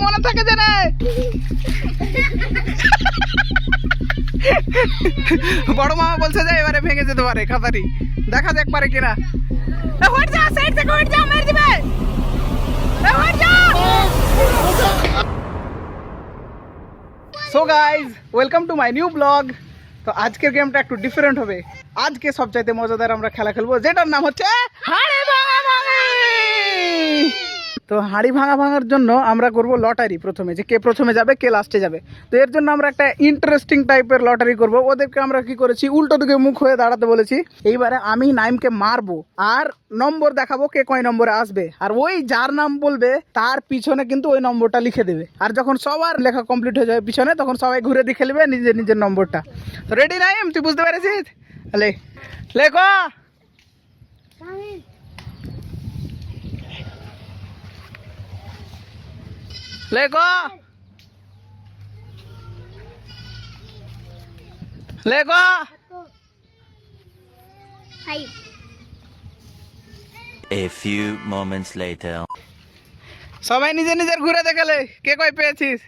মনে থাকে জানে। বড় মামা বলছে যে এবারে ভেঙে যেতে পারে খাতারি, দেখা যাক পারে কিনা। হট যা, সাইড থেকে হট যা, মেরে দিবে। হট যা। So guys, welcome to my new blog. তো আজকের গেমটা একটু ডিফারেন্ট হবে। আজকে সবচাইতে মজাদার আমরা খেলা খেলবো, যেটার নাম হচ্ছে হাড়ি ভাঙাভাঙি। তো হাড়ি ভাঙার জন্য আমরা করব লটারি প্রথমে, যে কে প্রথমে যাবে কে লাস্টে যাবে। তো এর জন্য আমরা একটা ইন্টারেস্টিং টাইপের লটারি করব। ওদেরকে আমরা কি করেছি, উল্টো দিকে মুখ হয়ে দাঁড়াতে বলেছি। এইবারে আমি নাইমকে মারবো আর নম্বর দেখাবো কে কয় নম্বরে আসবে, আর ওই যার নাম বলবে তার পিছনে কিন্তু ওই নম্বরটা লিখে দেবে। আর যখন সবার লেখা কমপ্লিট হয়ে যাবে পিছনে, তখন সবাই ঘুরে দেখে নেবে নিজের নিজের নম্বরটা। তো রেডি নাইম, তুই বুঝতে পেরেছিস? লেখো। লেখো লেখো। A few moments later. সবাই নিজের নিজের ঘুরে দেখালে কে কয় পেয়েছিস।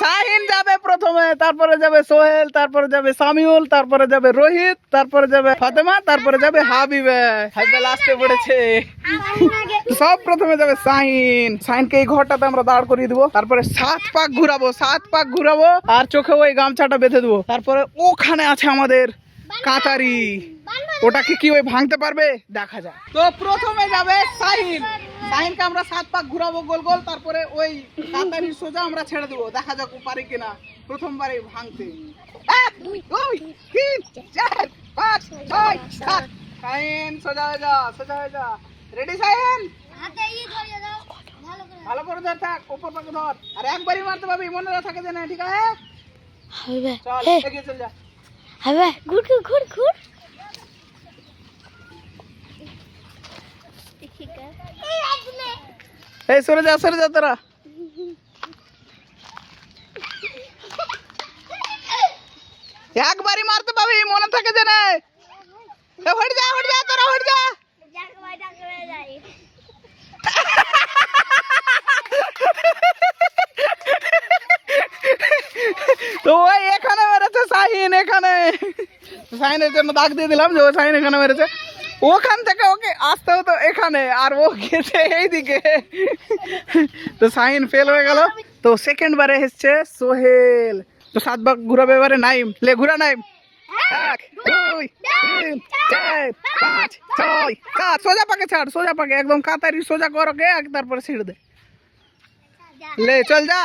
শাহিন যাবে প্রথমে, তারপরে যাবে সোহেল, তারপরে যাবে সামিউল, তারপরে যাবে রোহিত, তারপরে যাবে ফাতেমা, তারপরে যাবে হাবিবে। হাবিবে লাস্টে পড়েছে। সব প্রথমে যাবে শাহিন। শাহিনকে এই ঘরটাতে আমরা দাঁড় করিয়ে দেবো, তারপরে 7 পাক ঘুরাবো, 7 পাক ঘুরাবো, আর চোখে ওই গামছাটা বেঁধে দেবো। তারপরে ওখানে আছে আমাদের কাতারি, ওটাকে কি ওই ভাঙতে পারবে দেখা যায়। তো প্রথমে যাবে শাহিন। শাহিনকে আমরা 7 পাক ঘুরাবো গোল গোল, তারপরে ওই কাতারি সোজা আমরা ছেড়ে দেবো, দেখা যাক ও পারে কিনা প্রথমবারে ভাঙতে। 1 2 3 4 5 6 7। শাহিন সোজা হয়ে যা, সোজা হয়ে যা। রেডি শাহিন? ভালো করে ধর, থাক উপর পাকে ধর, আর একবারই মারতে পারবি, মনে থাকে যে না, ঠিক আছে? চল এগিয়ে চল যা। হবে ঘুর ঘুর ঘুর ঘুর। এই সরে যা, সরে যা তোরা। একবারই মারতে পাবি, মনে থাকে যে না। হট যা, হট যা তোরা, হট যা। তো ওই এখানে মেরেছে শাহিন, এখানে। শাহিনের জন্য দাগ দিয়ে দিলাম যে ও শাহিন এখানে মেরেছে। ওখান থেকে ওকে আসতে হতো এখানে, আর ও গেছে এইদিকে। তো শাহিন ফেল হয়ে গেল। তো সেকেন্ড বারে এসছে সোহেল। তো 7 বার ঘুরাবে এবারে নাইম। লে ঘুরা নাইম। 1 2 3 4 5 6 7। সোজা পাকে ছাড়, সোজা পাকে একদম কাতারি সোজা কর ওকে, তারপরে ছেড়ে দে। লে চল যা।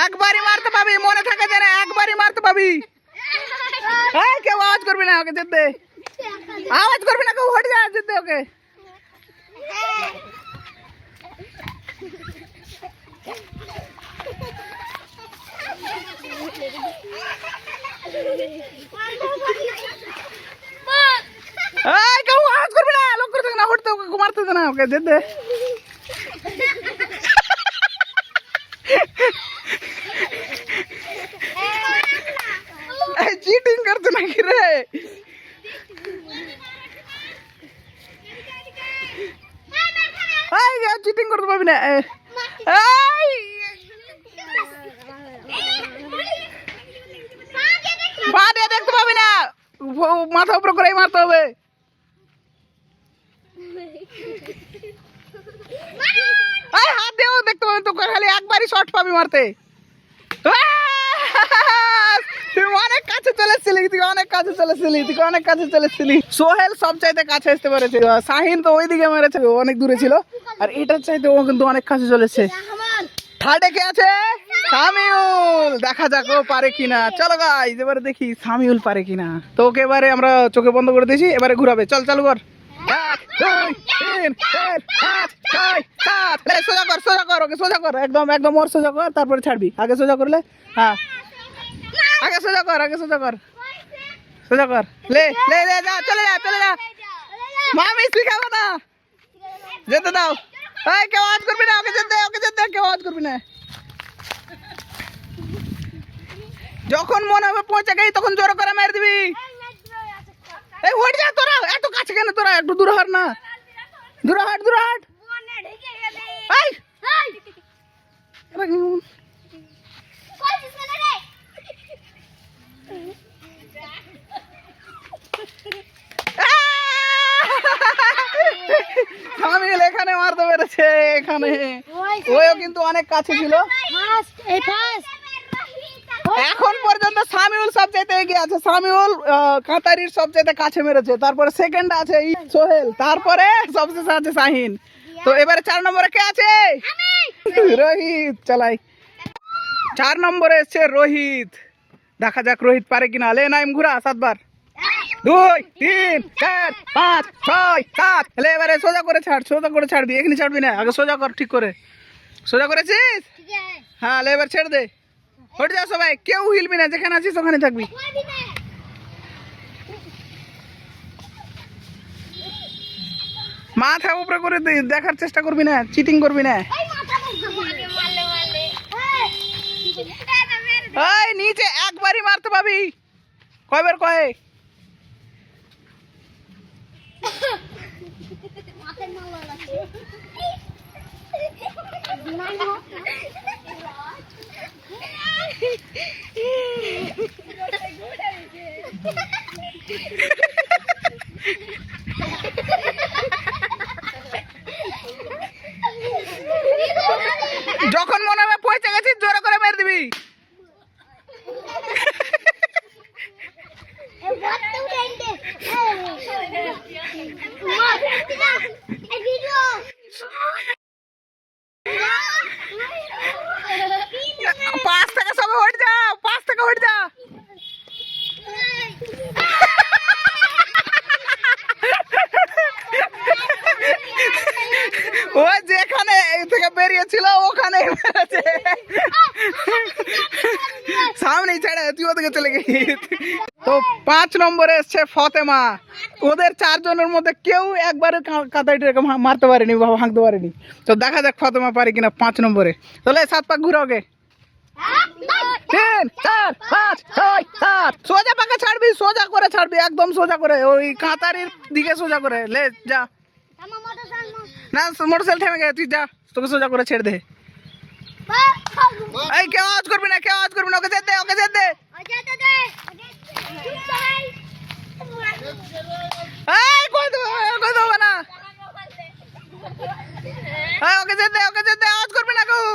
একবারই মারতে পাবি, মনে থাকে যে না, একবারই মারতে পাবি। এই কেউ আওয়াজ করবি না, ওকে যেতে আওয়াজ করবি না, কেউ হট যা, যেতে ওকে। এই কেউ আওয়াজ করবি না, লোক করে না, হটতে ওকে, মারতে দে না ওকে, যেতে। চিটিং করছে নাকি রে? চিটিং করতে পারবি না। পা দিয়ে দেখতে পাবি না, মাথা উপর করেই মারতে হবে। হাত দিয়েও দেখতে পাবি, তো খালি একবারই শর্ট পাবি মারতে। তুই অনেক কাছে চলেছিলি, তুই অনেক কাছে চলেছিলি, তুই অনেক কাছে চলেছিলি। সোহেল সব চাইতে কাছে আসতে পেরেছে, শাহিন তো ওইদিকে মেরেছে, অনেক দূরে ছিল। আর এটার চাইতে ও কিন্তু অনেক কাছে চলেছে। থার্ডে কে আছে? সামিউল। দেখা যাক ও পারে কিনা। চলো গাইস, এবারে দেখি সামিউল পারে কিনা। তো ওকে এবারে আমরা চোখে বন্ধ করে দিয়েছি, এবারে ঘুরাবে। চল চালু কর। 1 2 3 4 5 6 7। সোজা কর, সোজা কর ওকে, সোজা কর একদম, একদম ওর সোজা কর, তারপরে ছাড়বি। আগে সোজা করলে, হ্যাঁ আগে সোজা কর, আগে সোজা কর, সোজা কর। লে লে লে যা, চলে যা, চলে যা। মামি শিখাবো না, যেতে দাও। এই কেউ আওয়াজ করবি না, ওকে যেতে, ওকে যেতে, কেউ আওয়াজ করবি না। যখন মনে হবে পৌঁছে গেই, তখন জোর করে মেরে দিবি। এই হট যা তোরা, এত কাছে কেন তোরা, একটু দূরে হাট না, দূরে হাট, দূরে হাট। সামিল এখানে মারতে পেরেছে, এখানে ওও কিন্তু অনেক কাছে ছিল। এখন পর্যন্ত সামিউল সবচাইতে এগিয়ে আছে। সামিউল কাতারির সবচাইতে কাছে মেরেছে, তারপরে সেকেন্ড আছে সোহেল, তারপরে সবশেষে আছে শাহিন। তো এবারে 4 নম্বরে কে আছে? রোহিত। চালাই 4 নম্বরে এসছে রোহিত। দেখা যাক রোহিত পারে কিনা। লে নাইম ঘুরা 7 বার। 2 3 4 5 6 7। লে এবারে সোজা করে ছাড়, সোজা করে ছাড়বি, এখানে ছাড়বি না, আগে সোজা কর, ঠিক করে সোজা করেছিস। হ্যাঁ লে এবার ছেড়ে দে, হটে যা সবাই, কেউ হিলবি না, যেখানে আছিস ওখানে থাকবি। মাথা উপরে করে দেখার চেষ্টা করবি না, চিটিং করবি না। এই নিচে একবারই মারতে পাবি। কয়বার কয়? যখন মনে হবে পৌঁছে গেছিস জোরে করে মেরে দিবি। পাঁচ থেকে সবাই হট যা, 5 থেকে হট যা। ও যেখানে থেকে বেরিয়েছিল ওখানে মেরেছে, সামনেই ছেড়ে তুই ওদিকে চলে গেছিস। তো 5 নম্বরে এসছে ফতেমা। ওদের 4 জনের মধ্যে কেউ একবারে কাতারিটাকে মারতে পারেনি বা ভাঙতে পারেনি। তো দেখা যাক ফতেমা পারে কিনা 5 নম্বরে। তাহলে 7 পাক ঘুরো আগে। 3 4 5 6 7। সোজা পাকে ছাড়বি, সোজা করে ছাড়বি, একদম সোজা করে, ওই কাতারির দিকে সোজা করে। লে যা না, মোটরসাইকেল থেমে গেছে, তুই যা, তোকে সোজা করে ছেড়ে দে। এই কেউ আওয়াজ করবি না, কেউ আওয়াজ করবি না, ওকে যেতে দে, ওকে যেতে দে। এই কই দেবো না, ওকে যেতে দে, ওকে যেতে দে, আওয়াজ করবি না কেউ।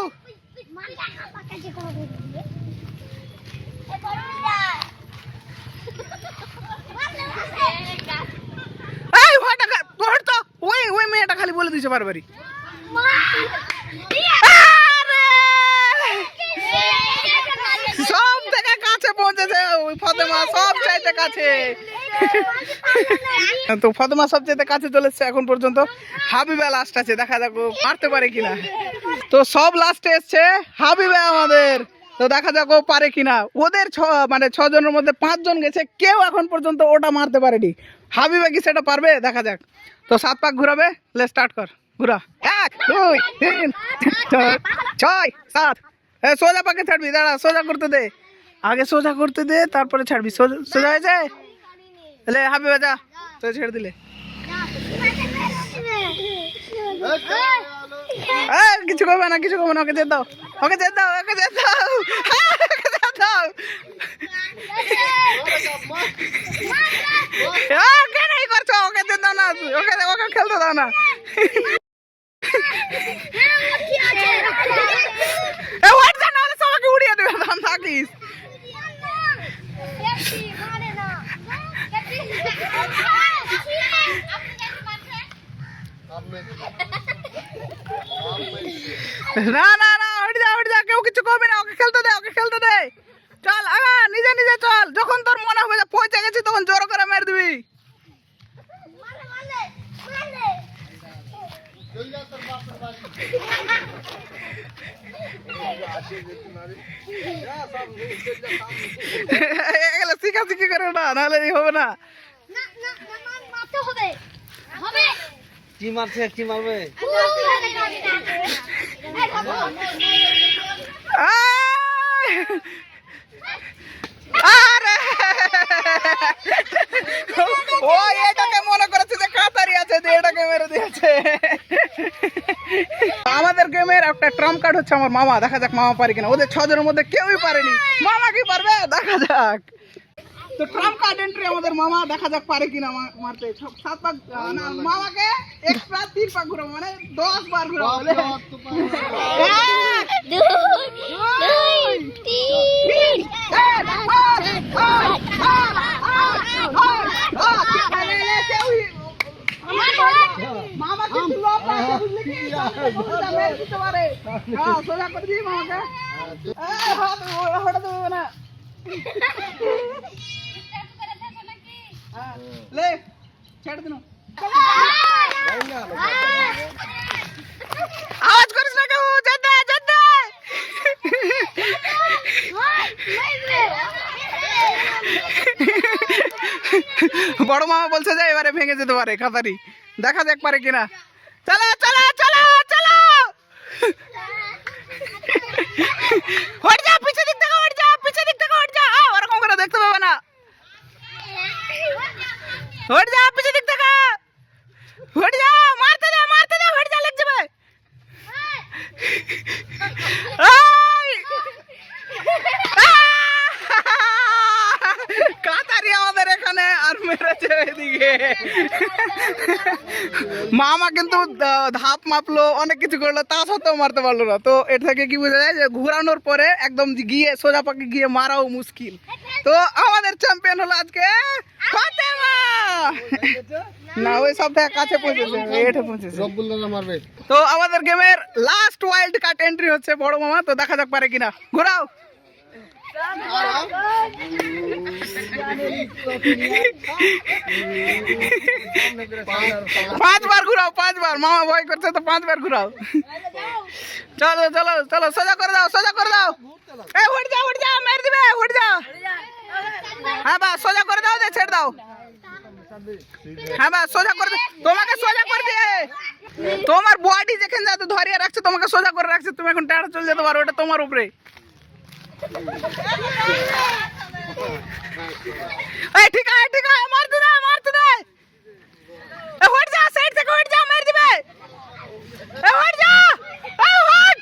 এই ওই মেয়েটা খালি বলে দিয়েছে বারবারই। সব থেকে কাছে পৌঁছেছে ওই ফতেমা, সব চাইতে কাছে। তো ফতেমা সব চাইতে কাছে চলেছে এখন পর্যন্ত। হাবিবা লাস্ট আছে, দেখা যাক ও পারতে পারে কিনা। তো সব লাস্টে এসছে হাবিবা আমাদের। তো দেখা যাক ও পারে কিনা। ওদের 6 জনের মধ্যে 5 জন গেছে, কেউ এখন পর্যন্ত ওটা মারতে পারেনি। হাবিবা কি সেটা পারবে? দেখা যাক। তো 7 পাক ঘুরাবে, লে স্টার্ট কর, ঘুরা। 1 2 3 4 6 7। সোজা পাকে ছাড়বি, দাঁড়া, সোজা করতে দে, আগে সোজা করতে দে, তারপরে ছাড়বি। সোজা হয়েছে? লে হাবিবা যা, তো ছেড়ে দিলে। কিছু করবে না, কিছু করবে না, ওকে যেতে দাও, ওকে যেতে দাও, ওকে যেতে দাও, ওকে যেতে দাও। কেন এই করছো? ওকে যেতে দাও না, ওকে ওকে খেলতে দাও না। সবাইকে উড়িয়ে দেবে, থাকিস। না না না, উঠে যা, উঠে যা, কেউ কিছু করবে না, ওকে খেলতে দে, ওকে খেলতে দে। চল আগা, নিজে নিজে চল। যখন তোর মনে হবে যে পৌঁছে গেছি তখন জোর করে মেরে দিবি। এগুলো শিখাশিখি করে না, নাহলে হবে না। কি মারছে, কি মারবে? ও এটাকে মনে করেছে যে কাতারি আছে, চাইতে এটাকে মেরে দিয়েছে। আমাদের গেমের একটা ট্রাম্প কার্ড হচ্ছে আমার মামা। দেখা যাক মামা পারে কিনা। ওদের 6 জনের মধ্যে কেউই পারেনি, মামা কি পারবে দেখা যাক। তো ট্রাম্প কার্ড এন্ট্রি আমাদের মামা, দেখা যাক পারে কিনা মারতে। 7 পাক না, মামাকে এক্সট্রা 3 পাক ঘুরাবো, মানে 10 বার ঘুরাবো। 1 2 3 মামা কিন্তু লম্বা আছে, বুঝলি কি? মেরে দিতে পারে। হ্যাঁ, সোজা করে দিই মামাকে। হঠাৎ হবে না। ले छेड़ दिनो आवाज करिस ना केहू जद्दे जद्दे বড় মামা বলছে যে এবারে ভেঙে যেতে পারে খাতারি, দেখা যাক পারে কিনা। চলো চলো চলো চলো, হট যা, পিছে দিক থেকে হট যা, পিছে দিক থেকে হট যা। ওরকম করে দেখতে পাবে না, हट जा पीछे दिख तक, हट जा, मारते जा हट जा, लग जाए। কাতারি আমাদের এখানে আর মেরেছে এদিকে। মামা কিন্তু ধাপ মাপলো, অনেক কিছু করলো, তা সত্ত্বেও মারতে পারলো না। তো এটা থেকে কি বোঝা যায় যে ঘোরানোর পরে একদম গিয়ে সোজা পাকে গিয়ে মারাও মুশকিল। তো আমাদের চ্যাম্পিয়ন হলো আজকে ফাতেমা। না ওই সব থেকে কাছে পৌঁছেছে, এটা পৌঁছেছে। তো আমাদের গেমের লাস্ট ওয়াইল্ড কার্ড এন্ট্রি হচ্ছে বড় মামা। তো দেখা যাক পারে কিনা, ঘোরাও। 5 বার ঘুরাও, 5 বার। মামা ভয় করছে তো 5 বার ঘুরাও। চলো চলো চলো, সোজা করে দাও, সোজা করে দাও। এই উঠ যা মেরে দিবে, উঠ যা। হ্যাঁ বাস সোজা করে দাও, দে ছেড়ে দাও। হ্যাঁ বাস সোজা করে দে, তোমাকে সোজা করে দিয়ে তোমার বডি যেখানে যাতে ধরিয়ে রাখছে, তোমাকে সোজা করে রাখছে, তুমি এখন টেড়া চলে যেতে পারো, ওটা তোমার উপরে। এই ঠিক আছে মারতে দে, মারতে দে। এ হট যা, সাইড থেকে হট যা, মেরে দিবে। এ হট যা, এ হট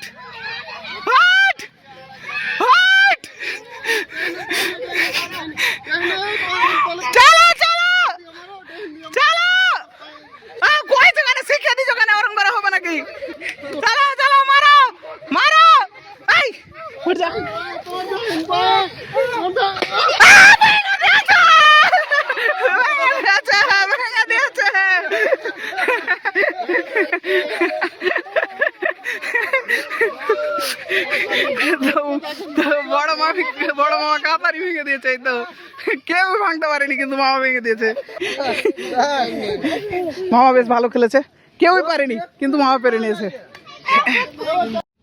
হট হট। চলো চলো চলো, কই জায়গায় শিখিয়ে দিছো কেন, ওরকম করা হবে নাকি? চলো চলো, মারো মারো। এই হট যা, বড় মামা কাতারি ভেঙে দিয়েছে। এই তো কেউ ভাঙতে পারেনি, কিন্তু মামা ভেঙে দিয়েছে। মামা বেশ ভালো খেলেছে, কেউই পারেনি, কিন্তু মামা পেরে নিয়েছে।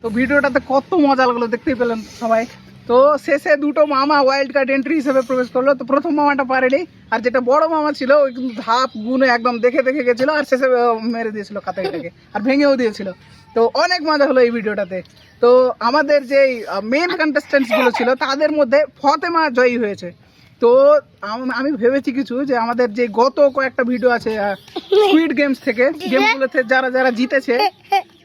তো ভিডিওটাতে কত মজা লাগলো, দেখতেই পেলেন সবাই। তো শেষে দুটো মামা ওয়াইল্ড কার্ড এন্ট্রি হিসেবে প্রবেশ করলো। তো প্রথম মামাটা পারেনি, আর যেটা বড় মামা ছিল ওই কিন্তু ধাপ গুনে একদম দেখে দেখে গেছিল, আর শেষে মেরে দিয়েছিল কাতারিটাকে, আর ভেঙেও দিয়েছিল। তো অনেক মজা হলো এই ভিডিওটাতে। তো আমাদের যে মেন কন্টেস্টেন্টস গুলো ছিল তাদের মধ্যে ফাতেমা জয়ী হয়েছে। তো আমি ভেবেছি কিছু, যে আমাদের যে গত কয়েকটা ভিডিও আছে স্কুইড গেমস থেকে, গেমগুলোতে যারা যারা জিতেছে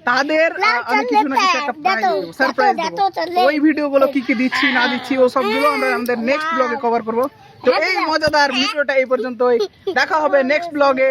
তাদের আমি কিছু না কিছু একটা সারপ্রাইজ দেবো। ওই ভিডিওগুলো কি কি দিচ্ছি না দিচ্ছি ও সবগুলো আমরা আমাদের নেক্সট ব্লগে কভার করবো। তো এই মজাদার ভিডিওটা এই পর্যন্তই, দেখা হবে নেক্সট ব্লগে।